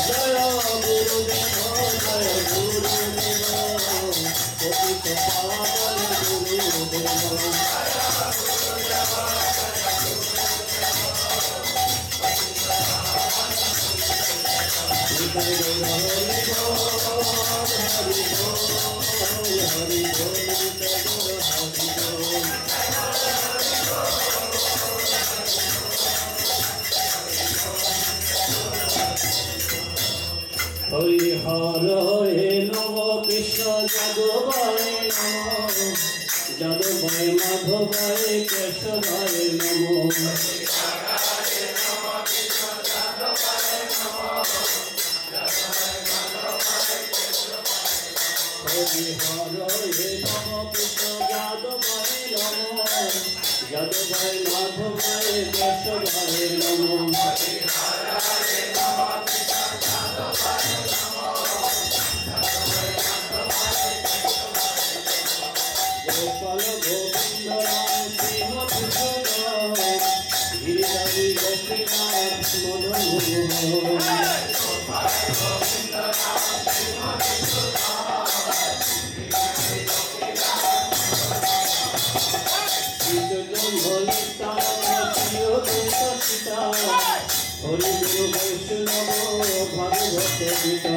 জয় গুরুদেব জয় গুরুদেব পতিত পাবন গুরুদেব হরি হরে নম কৃষ্ণ যাদবায় নম যাদবায় মাধবায় কেশবায় নম হরি হরে নম কৃষ্ণ যাদবায় নম যাদবায় মাধবায় কেশবায় নম গোপাল গোবিন্দ রাম শ্রী মধুসূদন গিরিধারী গোপীনাথ মদন হরি গুরু বৈষ্ণব ভাগবত গীতা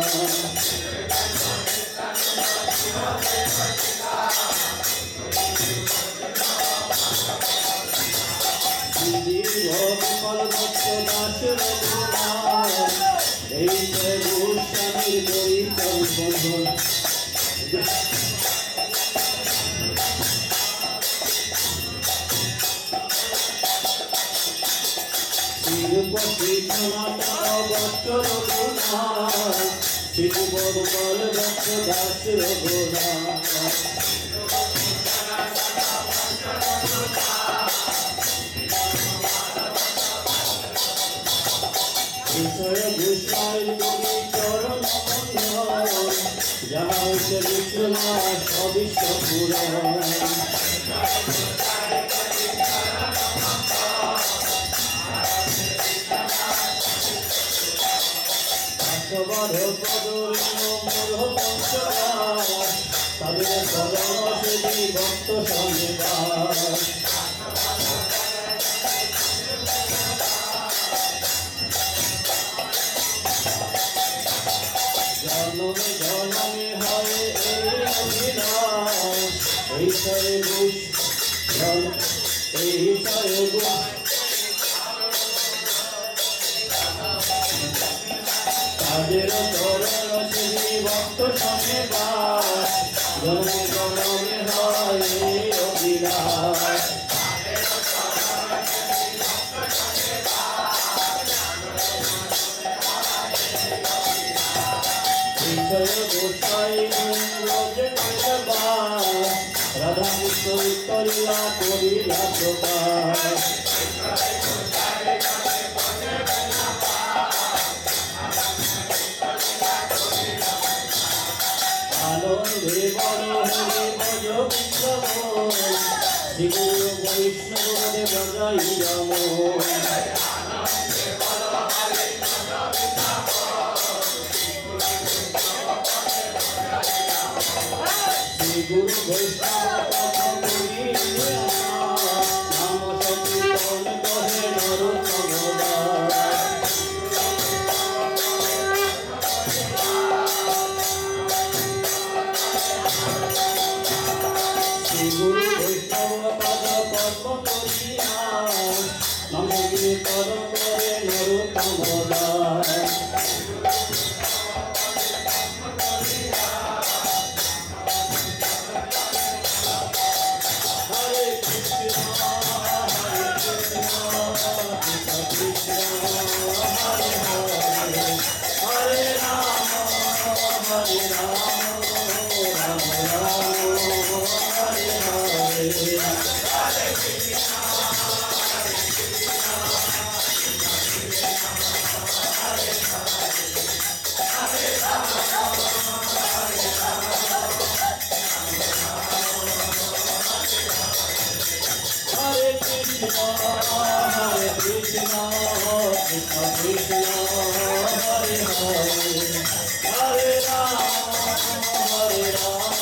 গোপাল ভক্ত দাস রঘুনাথ এই গোস্বামীর পরিচয় তিরুপতি সনাতন ভক্ত রঘুনাথ শিশু গোপাল ভক্ত দাস রঘুনাথ বিষয় ভূষায় তুমি চরণ বন্ধন যাহা হইতে বিশ্বনাথ অবিশ্ব পুরাণ সবার পদরিণ মোর পঞ্চরাজ তাদের সদন সেবী ভক্ত সন্নিবাস জনমে জনমে হয় এই অভিলাষ এই ছয় ঘোষ এই ছয় ঘোষ তাদের চরণ সেবী ভক্ত সন্নিবাস জনমে জনমে হয় এই অভিলাষ গোসাই রাধা কৃষ্ণ করিলা করিলা প্রকাশ আনন্দে বড় হরে ভজ বিশ্বম শ্রী গুরু বৈষ্ণব বজাইয়া শ্রী গুরু বৈষ্ণব নাম সংকীর্তন কহে নরোত্তম শ্রী গুরু বৈষ্ণব পদ পদ্ম করিয়া নাম কীর্তন করে নরোত্তম Hare Krishna, Krishna Krishna Hare Hare Hare Rama Hare Rama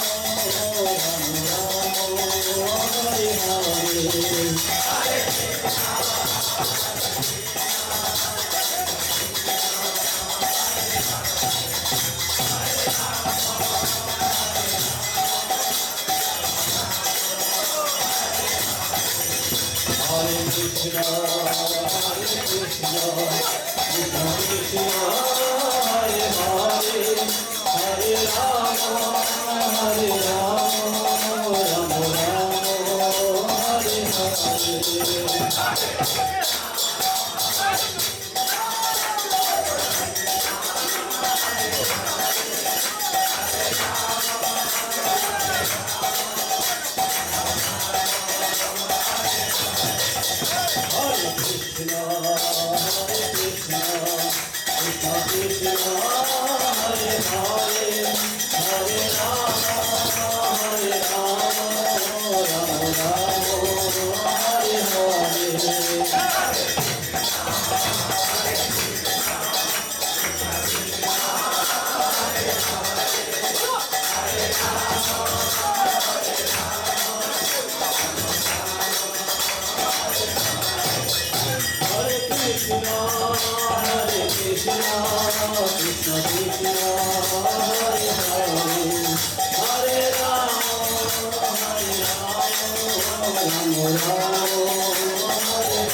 Hare Krishna, Krishna Krishna, Hare Hare, Hare Rama, Hare Rama, Rama Rama, Hare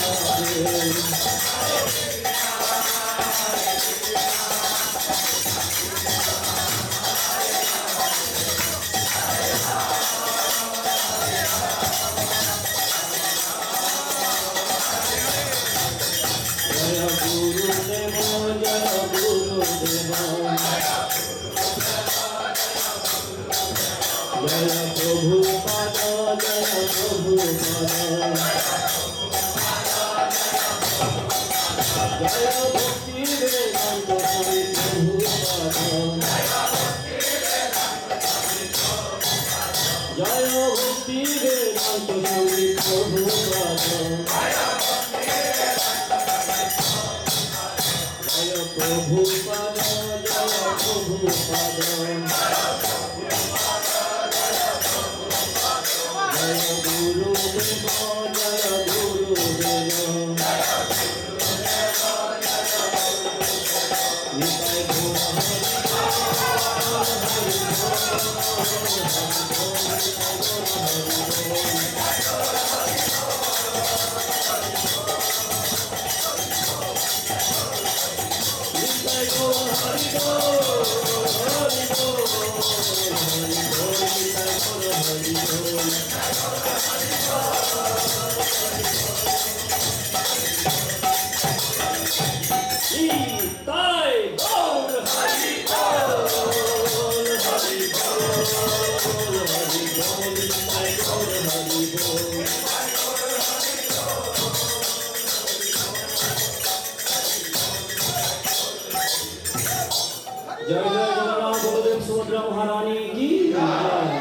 जय जय जगन्नाथ बलदेव सुभद्रा महारानी की जय।